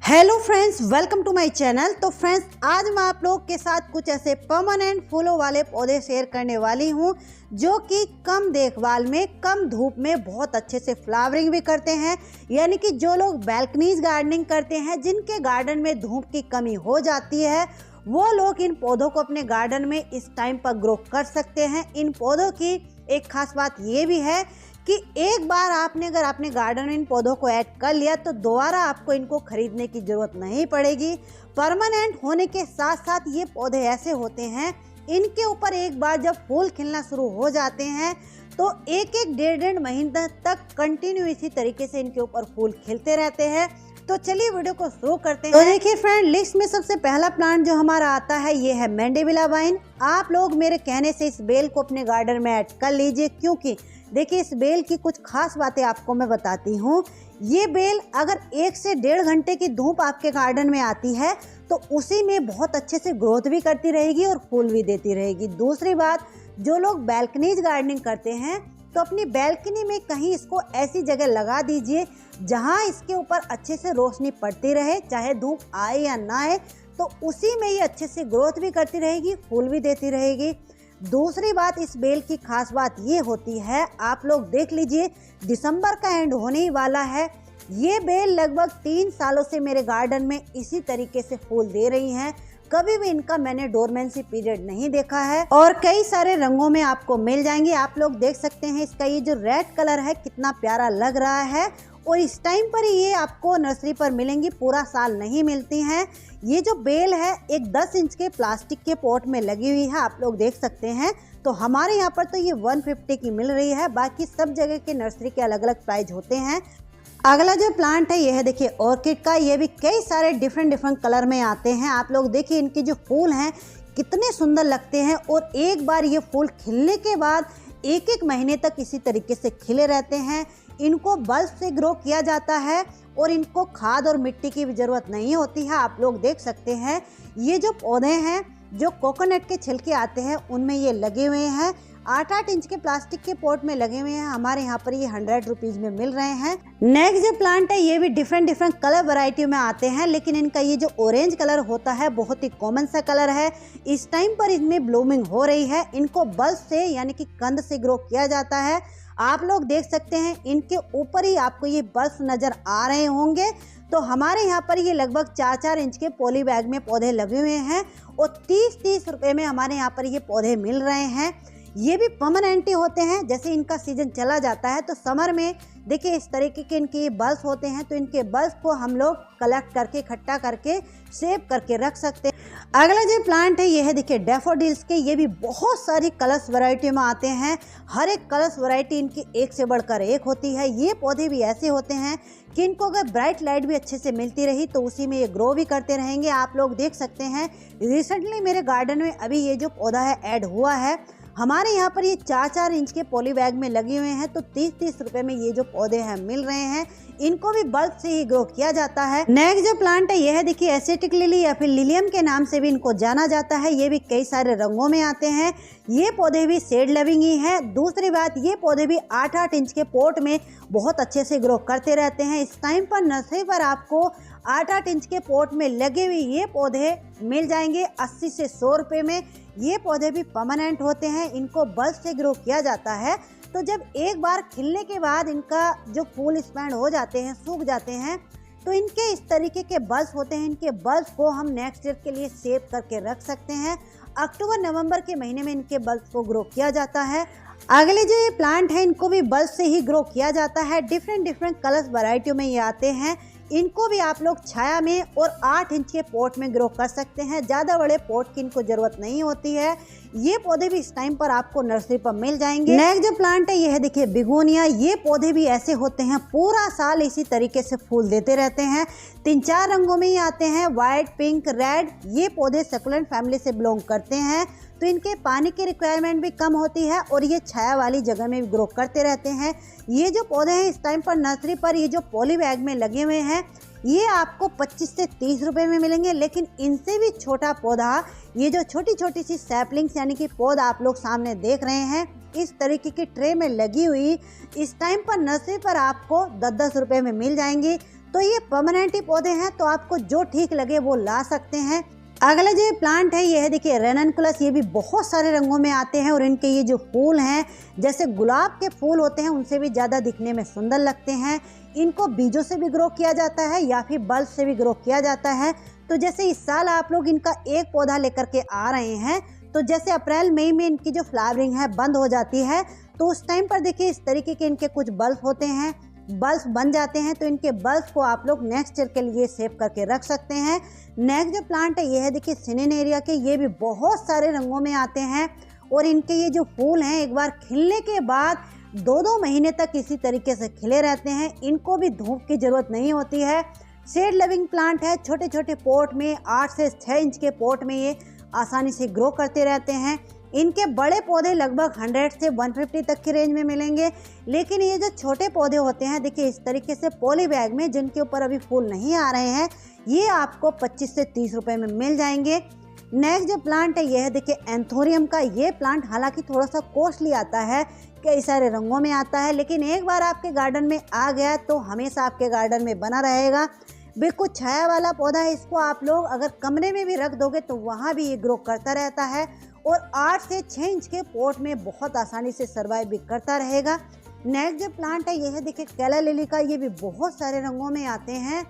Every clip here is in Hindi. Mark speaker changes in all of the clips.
Speaker 1: Hello friends, welcome to my channel. तो फ्रेंड्स, आज मैं आप लोग के साथ कुछ ऐसे परमानेंट फूलों वाले पौधे शेयर करने वाली हूं जो कि कम देखभाल में, कम धूप में बहुत अच्छे से फ्लावरिंग भी करते हैं। यानी कि जो लोग बैल्कनीज गार्डनिंग करते हैं, जिनके गार्डन में धूप की कमी हो जाती है, वो लोग इन पौधों को अपने गार्डन में इस टाइम पर ग्रो कर सकते हैं। इन पौधों की एक खास बात ये भी है कि एक बार आपने अगर अपने गार्डन में इन पौधों को ऐड कर लिया तो दोबारा आपको इनको खरीदने की ज़रूरत नहीं पड़ेगी। परमानेंट होने के साथ साथ ये पौधे ऐसे होते हैं, इनके ऊपर एक बार जब फूल खिलना शुरू हो जाते हैं तो एक एक डेढ़ महीने तक कंटिन्यू इसी तरीके से इनके ऊपर फूल खिलते रहते हैं। तो चलिए वीडियो को शुरू करते हैं। तो देखिए फ्रेंड, लिस्ट में सबसे पहला प्लांट जो हमारा आता है ये है मैंडेविला वाइन। आप लोग मेरे कहने से इस बेल को अपने गार्डन में ऐड कर लीजिए, क्योंकि देखिए इस बेल की कुछ खास बातें आपको मैं बताती हूँ। ये बेल अगर 1 से 1.5 घंटे की धूप आपके गार्डन में आती है तो उसी में बहुत अच्छे से ग्रोथ भी करती रहेगी और फूल भी देती रहेगी। दूसरी बात, जो लोग बैल्कनीज गार्डनिंग करते हैं तो अपनी बैल्कनी में कहीं इसको ऐसी जगह लगा दीजिए जहां इसके ऊपर अच्छे से रोशनी पड़ती रहे, चाहे धूप आए या ना आए, तो उसी में ये अच्छे से ग्रोथ भी करती रहेगी, फूल भी देती रहेगी। दूसरी बात, इस बेल की खास बात ये होती है, आप लोग देख लीजिए दिसंबर का एंड होने ही वाला है। ये बेल लगभग 3 सालों से मेरे गार्डन में इसी तरीके से फूल दे रही हैं। कभी भी इनका मैंने डोरमेंसी पीरियड नहीं देखा है और कई सारे रंगों में आपको मिल जाएंगे। आप लोग देख सकते हैं इसका ये जो रेड कलर है कितना प्यारा लग रहा है, और इस टाइम पर ये आपको नर्सरी पर मिलेंगी, पूरा साल नहीं मिलती हैं। ये जो बेल है एक 10 इंच के प्लास्टिक के पॉट में लगी हुई है, आप लोग देख सकते हैं। तो हमारे यहाँ पर तो ये 150 की मिल रही है, बाकी सब जगह के नर्सरी के अलग अलग प्राइस होते हैं। अगला जो प्लांट है ये है देखिए ऑर्किड का। ये भी कई सारे डिफरेंट कलर में आते हैं। आप लोग देखिए इनके जो फूल हैं कितने सुंदर लगते हैं, और एक बार ये फूल खिलने के बाद 1-1 महीने तक इसी तरीके से खिले रहते हैं। इनको बल्ब से ग्रो किया जाता है और इनको खाद और मिट्टी की भी ज़रूरत नहीं होती है। आप लोग देख सकते हैं ये जो पौधे हैं, जो कोकोनट के छिलके आते हैं उनमें ये लगे हुए हैं। 8-8 इंच के प्लास्टिक के पॉट में लगे हुए हैं। हमारे यहाँ पर ये 100 रुपीज़ में मिल रहे हैं। नेक्स्ट जो प्लांट है ये भी डिफरेंट कलर वैरायटी में आते हैं, लेकिन इनका ये जो ऑरेंज कलर होता है बहुत ही कॉमन सा कलर है। इस टाइम पर इनमें ब्लूमिंग हो रही है। इनको बल्ब से यानी कि कंद से ग्रो किया जाता है। आप लोग देख सकते हैं इनके ऊपर ही आपको ये बल्ब नज़र आ रहे होंगे। तो हमारे यहाँ पर ये लगभग 4-4 इंच के पॉली बैग में पौधे लगे हुए हैं और 30-30 रुपये में हमारे यहाँ पर ये पौधे मिल रहे हैं। ये भी परमानेंट ही होते हैं। जैसे इनका सीजन चला जाता है तो समर में देखिए इस तरीके के इनके बल्ब होते हैं, तो इनके बल्ब को हम लोग कलेक्ट करके, इकट्ठा करके, सेव करके रख सकते हैं। अगला जो प्लांट है ये है देखिए डैफोडिल्स के। ये भी बहुत सारी कलर्स वैरायटी में आते हैं। हर एक कलर्स वैरायटी इनकी एक से बढ़कर एक होती है। ये पौधे भी ऐसे होते हैं कि इनको अगर ब्राइट लाइट भी अच्छे से मिलती रही तो उसी में ये ग्रो भी करते रहेंगे। आप लोग देख सकते हैं रिसेंटली मेरे गार्डन में अभी ये जो पौधा है ऐड हुआ है। हमारे यहाँ पर ये 4-4 इंच के पॉली बैग में लगे हुए हैं, तो 30-30 रुपये में ये जो पौधे हैं मिल रहे हैं। इनको भी बल्ब से ही ग्रो किया जाता है। नेक्स्ट जो प्लांट है ये है देखिए एसिटिक लिली, या फिर लिलियम के नाम से भी इनको जाना जाता है। ये भी कई सारे रंगों में आते हैं। ये पौधे भी शेड लविंग ही है। दूसरी बात, ये पौधे भी 8-8 इंच के पॉट में बहुत अच्छे से ग्रो करते रहते हैं। इस टाइम पर नर्सरी पर आपको 8-8 इंच के पॉट में लगे हुए ये पौधे मिल जाएंगे 80 से 100 रुपये में। ये पौधे भी परमानेंट होते हैं। इनको बल्ब से ग्रो किया जाता है। तो जब एक बार खिलने के बाद इनका जो फूल स्पेंड हो जाते हैं, सूख जाते हैं, तो इनके इस तरीके के बल्ब होते हैं। इनके बल्ब को हम नेक्स्ट ईयर के लिए सेव करके रख सकते हैं। अक्टूबर-नवंबर के महीने में इनके बल्ब को ग्रो किया जाता है। अगले जो ये प्लांट है इनको भी बल्ब से ही ग्रो किया जाता है। डिफरेंट कलर्स वैरायटियों में ये आते हैं। इनको भी आप लोग छाया में और 8 इंच के पॉट में ग्रो कर सकते हैं। ज़्यादा बड़े पॉट की इनको ज़रूरत नहीं होती है। ये पौधे भी इस टाइम पर आपको नर्सरी पर मिल जाएंगे। नेक्स्ट जो प्लांट है ये है देखिए बिगोनिया। ये पौधे भी ऐसे होते हैं, पूरा साल इसी तरीके से फूल देते रहते हैं। 3-4 रंगों में ही आते हैं, वाइट, पिंक, रेड। ये पौधे सकुलेंट फैमिली से बिलोंग करते हैं, तो इनके पानी की रिक्वायरमेंट भी कम होती है और ये छाया वाली जगह में भी ग्रो करते रहते हैं। ये जो पौधे हैं इस टाइम पर नर्सरी पर ये जो पॉली बैग में लगे हुए हैं ये आपको 25 से 30 रुपये में मिलेंगे। लेकिन इनसे भी छोटा पौधा, ये जो छोटी छोटी सी सैपलिंग्स यानी कि पौधा आप लोग सामने देख रहे हैं, इस तरीके की ट्रे में लगी हुई इस टाइम पर नर्सरी पर आपको 10-10 रुपये में मिल जाएंगी। तो ये परमानेंट ही पौधे हैं, तो आपको जो ठीक लगे वो ला सकते हैं। अगला जो प्लांट है ये है देखिए रेननकुलस। ये भी बहुत सारे रंगों में आते हैं और इनके ये जो फूल हैं जैसे गुलाब के फूल होते हैं उनसे भी ज़्यादा दिखने में सुंदर लगते हैं। इनको बीजों से भी ग्रो किया जाता है या फिर बल्ब से भी ग्रो किया जाता है। तो जैसे इस साल आप लोग इनका एक पौधा लेकर के आ रहे हैं, तो जैसे अप्रैल मई में इनकी जो फ्लावरिंग है बंद हो जाती है, तो उस टाइम पर देखिए इस तरीके के इनके कुछ बल्ब होते हैं, बल्ब बन जाते हैं। तो इनके बल्ब को आप लोग नेक्स्ट ईयर के लिए सेव करके रख सकते हैं। नेक्स्ट जो प्लांट है ये है देखिए सिनेनेरिया के। ये भी बहुत सारे रंगों में आते हैं और इनके ये जो फूल हैं एक बार खिलने के बाद 2-2 महीने तक इसी तरीके से खिले रहते हैं। इनको भी धूप की ज़रूरत नहीं होती है। शेड लविंग प्लांट है। छोटे छोटे पॉट में 8 से 6 इंच के पॉट में ये आसानी से ग्रो करते रहते हैं। इनके बड़े पौधे लगभग 100 से 150 तक की रेंज में मिलेंगे, लेकिन ये जो छोटे पौधे होते हैं देखिए इस तरीके से पॉली बैग में जिनके ऊपर अभी फूल नहीं आ रहे हैं, ये आपको 25 से 30 रुपए में मिल जाएंगे। नेक्स्ट जो प्लांट है ये है देखिए एंथोरियम का। ये प्लांट हालांकि थोड़ा सा कॉस्टली आता है, कई सारे रंगों में आता है, लेकिन एक बार आपके गार्डन में आ गया तो हमेशा आपके गार्डन में बना रहेगा। बिल्कुल छाया वाला पौधा है। इसको आप लोग अगर कमरे में भी रख दोगे तो वहाँ भी ये ग्रो करता रहता है और 8 से 6 इंच के पॉट में बहुत आसानी से सर्वाइव भी करता रहेगा। नेक्स्ट जो प्लांट है ये है देखिए कैला लिली का। ये भी बहुत सारे रंगों में आते हैं।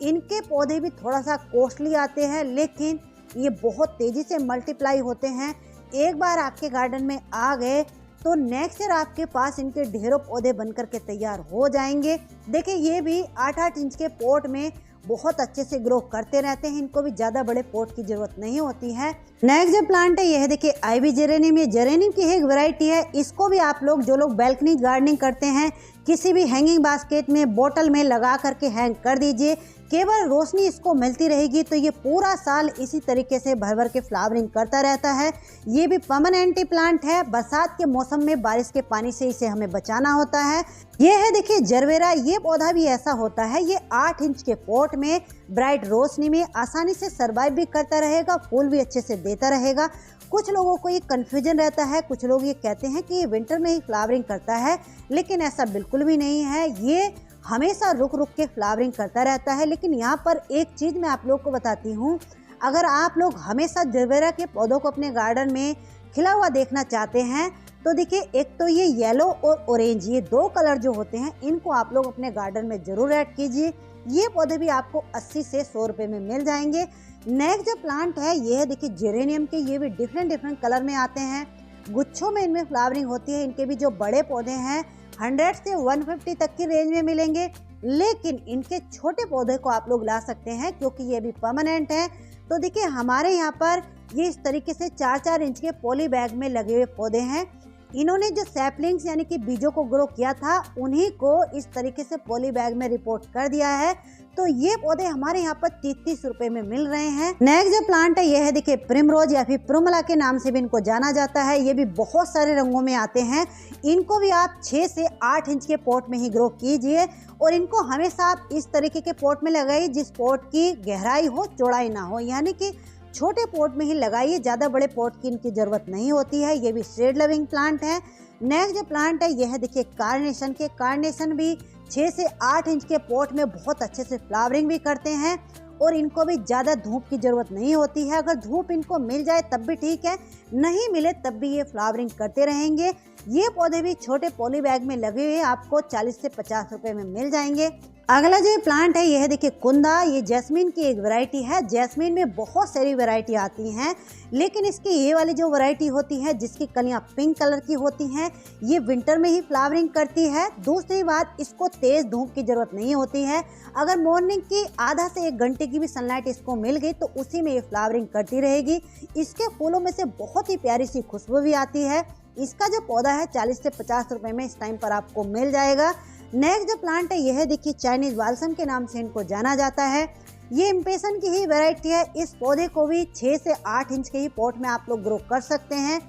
Speaker 1: इनके पौधे भी थोड़ा सा कॉस्टली आते हैं, लेकिन ये बहुत तेज़ी से मल्टीप्लाई होते हैं। एक बार आपके गार्डन में आ गए तो नेक्स्ट ईयर आपके पास इनके ढेरों पौधे बनकर के तैयार हो जाएंगे। देखिए ये भी 8-8 इंच के पॉट में बहुत अच्छे से ग्रो करते रहते हैं। इनको भी ज़्यादा बड़े पॉट की ज़रूरत नहीं होती है। नेक्स्ट जो प्लांट है ये है देखिए आईवी जेरेनियम। ये जेरेनियम की एक वैरायटी है। इसको भी आप लोग जो लोग बैल्कनी गार्डनिंग करते हैं किसी भी हैंगिंग बास्केट में बोतल में लगा करके हैंग कर दीजिए। केवल रोशनी इसको मिलती रहेगी तो ये पूरा साल इसी तरीके से भर भर के फ्लावरिंग करता रहता है। ये भी परमानेंट प्लांट है। बरसात के मौसम में बारिश के पानी से इसे हमें बचाना होता है। ये है देखिए जरवेरा। ये पौधा भी ऐसा होता है। ये 8 इंच के पॉट में ब्राइट रोशनी में आसानी से सर्वाइव भी करता रहेगा, फूल भी अच्छे से देता रहेगा। कुछ लोगों को ये कन्फ्यूजन रहता है, कुछ लोग ये कहते हैं कि ये विंटर में ही फ्लावरिंग करता है, लेकिन ऐसा बिल्कुल भी नहीं है। ये हमेशा रुक रुक के फ्लावरिंग करता रहता है। लेकिन यहाँ पर एक चीज़ मैं आप लोग को बताती हूँ, अगर आप लोग हमेशा जरवेरा के पौधों को अपने गार्डन में खिला हुआ देखना चाहते हैं तो देखिए एक तो ये येलो और ऑरेंज, ये 2 कलर जो होते हैं इनको आप लोग अपने गार्डन में ज़रूर ऐड कीजिए। ये पौधे भी आपको 80 से 100 रुपये में मिल जाएंगे। नेक्स्ट जो प्लांट है ये है देखिए जेरेनियम के। ये भी डिफरेंट कलर में आते हैं, गुच्छों में इनमें फ्लावरिंग होती है। इनके भी जो बड़े पौधे हैं 100 से 150 तक की रेंज में मिलेंगे, लेकिन इनके छोटे पौधे को आप लोग ला सकते हैं क्योंकि ये भी परमानेंट है। तो देखिए हमारे यहाँ पर ये इस तरीके से 4-4 इंच के पॉली बैग में लगे हुए पौधे हैं। इन्होंने जो सैपलिंग्स यानी कि बीजों को ग्रो किया था उन्हीं को इस तरीके से पॉली बैग में रिपोर्ट कर दिया है। तो ये पौधे हमारे यहाँ पर 30-30 रुपए में मिल रहे हैं। नेक्स्ट जो प्लांट है ये है देखिए प्रिमरोज या फिर प्रुमला के नाम से भी इनको जाना जाता है। ये भी बहुत सारे रंगों में आते हैं। इनको भी आप 6 से 8 इंच के पॉट में ही ग्रो कीजिए और इनको हमेशा आप इस तरीके के पॉट में लगाइए जिस पॉट की गहराई हो, चौड़ाई ना हो, यानी कि छोटे पॉट में ही लगाइए। ज़्यादा बड़े पॉट की इनकी ज़रूरत नहीं होती है। ये भी शेड लविंग प्लांट है। नेक्स्ट जो प्लांट है ये है देखिए कार्नेशन के। कार्नेशन भी 6 से 8 इंच के पॉट में बहुत अच्छे से फ्लावरिंग भी करते हैं और इनको भी ज़्यादा धूप की ज़रूरत नहीं होती है। अगर धूप इनको मिल जाए तब भी ठीक है, नहीं मिले तब भी ये फ्लावरिंग करते रहेंगे। ये पौधे भी छोटे पॉली बैग में लगे हुए आपको 40 से 50 रुपए में मिल जाएंगे। अगला जो प्लांट है ये है देखिए कुंदा। ये जैस्मीन की एक वैरायटी है। जैस्मीन में बहुत सारी वैरायटी आती हैं, लेकिन इसकी ये वाली जो वैरायटी होती है जिसकी कलियां पिंक कलर की होती हैं, ये विंटर में ही फ्लावरिंग करती है। दूसरी बात, इसको तेज़ धूप की ज़रूरत नहीं होती है। अगर मॉर्निंग की आधा से 1 घंटे की भी सनलाइट इसको मिल गई तो उसी में ये फ्लावरिंग करती रहेगी। इसके फूलों में से बहुत ही प्यारी सी खुशबू भी आती है। इसका जो पौधा है 40 से 50 रुपए में इस टाइम पर आपको मिल जाएगा। नेक्स्ट जो प्लांट है यह है देखिए चाइनीज बाल्सम के नाम से इनको जाना जाता है। ये इम्पेशन की ही वैरायटी है। इस पौधे को भी 6 से 8 इंच के ही पॉट में आप लोग ग्रो कर सकते हैं।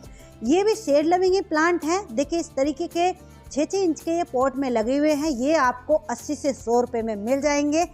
Speaker 1: ये भी शेड लविंग ही प्लांट है। देखिए इस तरीके के 6-6 इंच के ये पॉट में लगे हुए हैं। ये आपको 80 से 100 रुपए में मिल जाएंगे।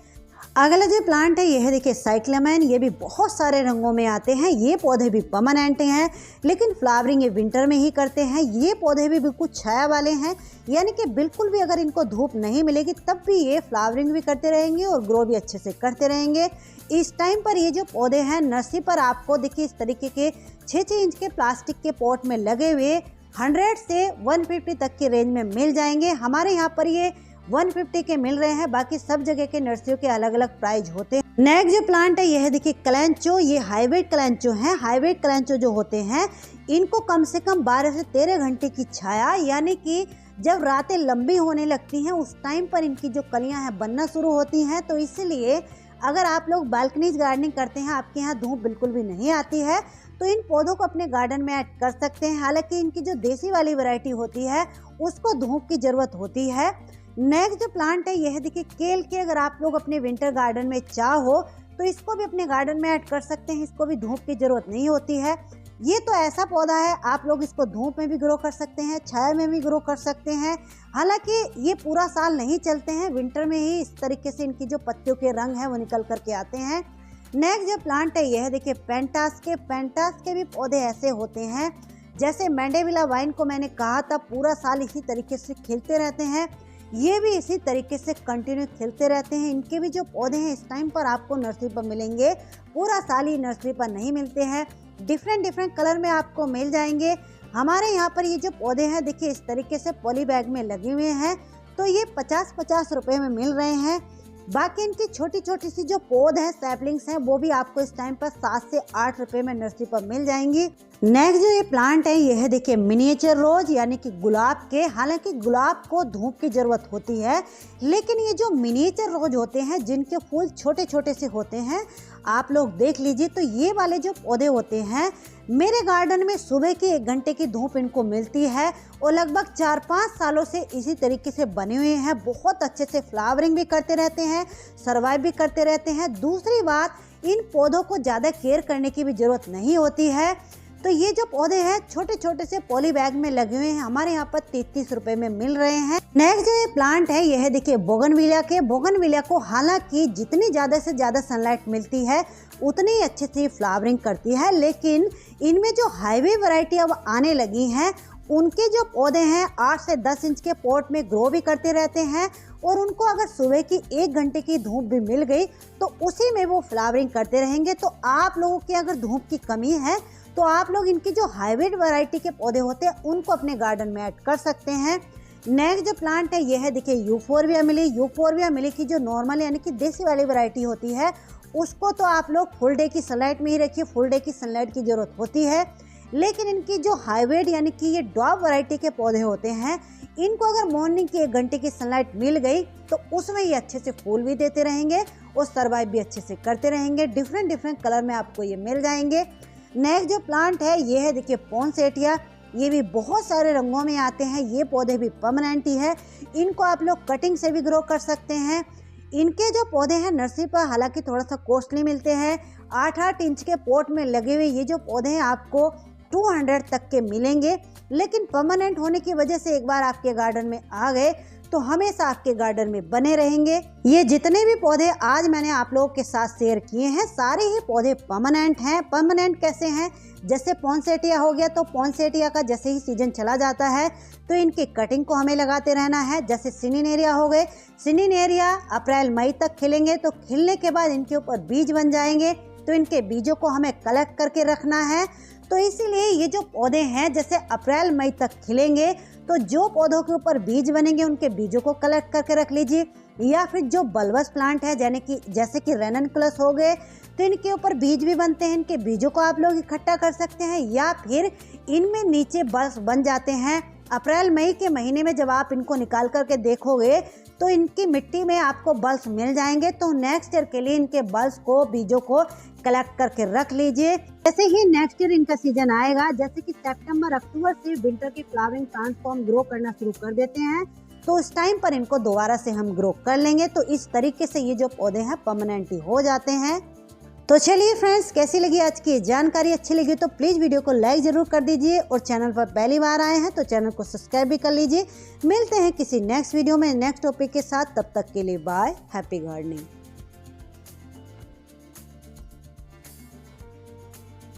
Speaker 1: अगला जो प्लांट है यह है देखिए साइक्लामेन। ये भी बहुत सारे रंगों में आते हैं। ये पौधे भी परमानेंट हैं, लेकिन फ्लावरिंग ये विंटर में ही करते हैं। ये पौधे भी बिल्कुल छाया वाले हैं, यानी कि बिल्कुल भी अगर इनको धूप नहीं मिलेगी तब भी ये फ्लावरिंग भी करते रहेंगे और ग्रो भी अच्छे से करते रहेंगे। इस टाइम पर ये जो पौधे हैं नर्सरी पर आपको देखिए इस तरीके के 6-6 इंच के प्लास्टिक के पॉट में लगे हुए 100 से 150 तक की रेंज में मिल जाएंगे। हमारे यहाँ पर ये 150 के मिल रहे हैं, बाकी सब जगह के नर्सरियों के अलग अलग प्राइस होते हैं। नेक्स्ट जो प्लांट है यह है देखिए कलेंचो। ये हाइब्रिड कलेंचो हैं। हाइब्रिड कलेंचो जो होते हैं इनको कम से कम 12 से 13 घंटे की छाया, यानी कि जब रातें लंबी होने लगती हैं उस टाइम पर इनकी जो कलियां हैं बनना शुरू होती हैं। तो इसलिए अगर आप लोग बालकनीज गार्डनिंग करते हैं, आपके यहाँ धूप बिल्कुल भी नहीं आती है, तो इन पौधों को अपने गार्डन में ऐड कर सकते हैं। हालांकि इनकी जो देसी वाली वैरायटी होती है उसको धूप की ज़रूरत होती है। नेक्स्ट जो प्लांट है यह देखिए केल के। अगर आप लोग अपने विंटर गार्डन में चाहो तो इसको भी अपने गार्डन में ऐड कर सकते हैं। इसको भी धूप की ज़रूरत नहीं होती है। ये तो ऐसा पौधा है आप लोग इसको धूप में भी ग्रो कर सकते हैं, छाया में भी ग्रो कर सकते हैं। हालांकि ये पूरा साल नहीं चलते हैं, विंटर में ही इस तरीके से इनकी जो पत्तियों के रंग हैं वो निकल करके आते हैं। नेक्स्ट जो प्लांट है यह देखिए पेंटास के। पेंटास के भी पौधे ऐसे होते हैं जैसे मैंडेविला वाइन को मैंने कहा था पूरा साल इसी तरीके से खिलते रहते हैं, ये भी इसी तरीके से कंटिन्यू खिलते रहते हैं। इनके भी जो पौधे हैं इस टाइम पर आपको नर्सरी पर मिलेंगे, पूरा साल ही नर्सरी पर नहीं मिलते हैं। डिफरेंट कलर में आपको मिल जाएंगे। हमारे यहाँ पर ये जो पौधे हैं देखिए इस तरीके से पॉली बैग में लगे हुए हैं, तो ये 50-50 रुपए में मिल रहे हैं। बाकी इनकी छोटी छोटी सी जो पौध हैं, सैपलिंग्स हैं, वो भी आपको इस टाइम पर 7 से 8 रुपए में नर्सरी पर मिल जाएंगी। नेक्स्ट जो ये प्लांट है ये है देखिए मिनिएचर रोज, यानी कि गुलाब के। हालांकि गुलाब को धूप की जरूरत होती है, लेकिन ये जो मिनिएचर रोज होते हैं जिनके फूल छोटे छोटे से होते हैं, आप लोग देख लीजिए। तो ये वाले जो पौधे होते हैं मेरे गार्डन में सुबह की 1 घंटे की धूप इनको मिलती है और लगभग 4-5 सालों से इसी तरीके से बने हुए हैं। बहुत अच्छे से फ्लावरिंग भी करते रहते हैं, सर्वाइव भी करते रहते हैं। दूसरी बात, इन पौधों को ज़्यादा केयर करने की भी ज़रूरत नहीं होती है। तो ये जो पौधे हैं छोटे छोटे से पॉली बैग में लगे हुए हैं, हमारे यहाँ पर 33 रुपए में मिल रहे हैं। नेक्स्ट जो ये प्लांट है यह है देखिए बोगनविलिया के। बोगनविलिया को हालांकि जितनी ज़्यादा से ज़्यादा सनलाइट मिलती है उतनी ही अच्छे से फ्लावरिंग करती है, लेकिन इनमें जो हाईवे वैरायटी अब आने लगी हैं उनके जो पौधे हैं 8 से 10 इंच के पॉट में ग्रो भी करते रहते हैं, और उनको अगर सुबह की 1 घंटे की धूप भी मिल गई तो उसी में वो फ्लावरिंग करते रहेंगे। तो आप लोगों की अगर धूप की कमी है तो आप लोग इनकी जो हाइब्रिड वैरायटी के पौधे होते हैं उनको अपने गार्डन में ऐड कर सकते हैं। नेक्स्ट जो प्लांट है यह है देखिए यूफोरबिया मिली। यूफोरबिया मिली की जो नॉर्मल यानी कि देसी वाली वैरायटी होती है उसको तो आप लोग फुल डे की सनलाइट में ही रखिए, फुल डे की सनलाइट की जरूरत होती है। लेकिन इनकी जो हाइब्रिड यानी कि ये डॉब वैरायटी के पौधे होते हैं, इनको अगर मॉर्निंग की 1 घंटे की सनलाइट मिल गई तो उसमें ये अच्छे से फूल भी देते रहेंगे और सर्वाइव भी अच्छे से करते रहेंगे। डिफरेंट कलर में आपको ये मिल जाएंगे। नेक्स्ट जो प्लांट है ये है देखिए पोंसेटिया। ये भी बहुत सारे रंगों में आते हैं। ये पौधे भी परमानेंट ही है। इनको आप लोग कटिंग से भी ग्रो कर सकते हैं। इनके जो पौधे हैं नर्सरी पर हालांकि थोड़ा सा कॉस्टली मिलते हैं। 8-8 इंच के पॉट में लगे हुए ये जो पौधे हैं आपको 200 तक के मिलेंगे, लेकिन परमानेंट होने की वजह से एक बार आपके गार्डन में आ गए तो हमेशा आपके गार्डन में बने रहेंगे। ये जितने भी पौधे आज मैंने आप लोगों के साथ शेयर किए हैं सारे ही पौधे परमानेंट हैं। परमानेंट कैसे हैं? जैसे पोंसेटिया हो गया, तो पोंसेटिया का जैसे ही सीजन चला जाता है तो इनकी कटिंग को हमें लगाते रहना है। जैसे सिनिनेरिया हो गए, सिनिनेरिया अप्रैल मई तक खिलेंगे, तो खिलने के बाद इनके ऊपर बीज बन जाएंगे, तो इनके बीजों को हमें कलेक्ट करके रखना है। तो इसीलिए ये जो पौधे हैं जैसे अप्रैल मई तक खिलेंगे, तो जो पौधों के ऊपर बीज बनेंगे उनके बीजों को कलेक्ट करके रख लीजिए। या फिर जो बल्बस प्लांट है जैसे कि रेननकुलस हो गए, तो इनके ऊपर बीज भी बनते हैं, इनके बीजों को आप लोग इकट्ठा कर सकते हैं। या फिर इनमें नीचे बल्ब बन जाते हैं। अप्रैल मई के महीने में जब आप इनको निकाल करके देखोगे तो इनकी मिट्टी में आपको बल्ब मिल जाएंगे। तो नेक्स्ट ईयर के लिए इनके बल्ब को, बीजों को कलेक्ट करके रख लीजिए। जैसे ही नेक्स्ट ईयर इनका सीजन आएगा, जैसे कि सितंबर अक्टूबर से विंटर की फ्लावरिंग ट्रांसफॉर्म ग्रो करना शुरू कर देते हैं, तो उस टाइम पर इनको दोबारा से हम ग्रो कर लेंगे। तो इस तरीके से ये जो पौधे हैं परमानेंट ही हो जाते हैं। तो चलिए फ्रेंड्स, कैसी लगी आज की जानकारी? अच्छी लगी तो प्लीज़ वीडियो को लाइक ज़रूर कर दीजिए, और चैनल पर पहली बार आए हैं तो चैनल को सब्सक्राइब भी कर लीजिए। मिलते हैं किसी नेक्स्ट वीडियो में नेक्स्ट टॉपिक के साथ। तब तक के लिए बाय। Happy gardening.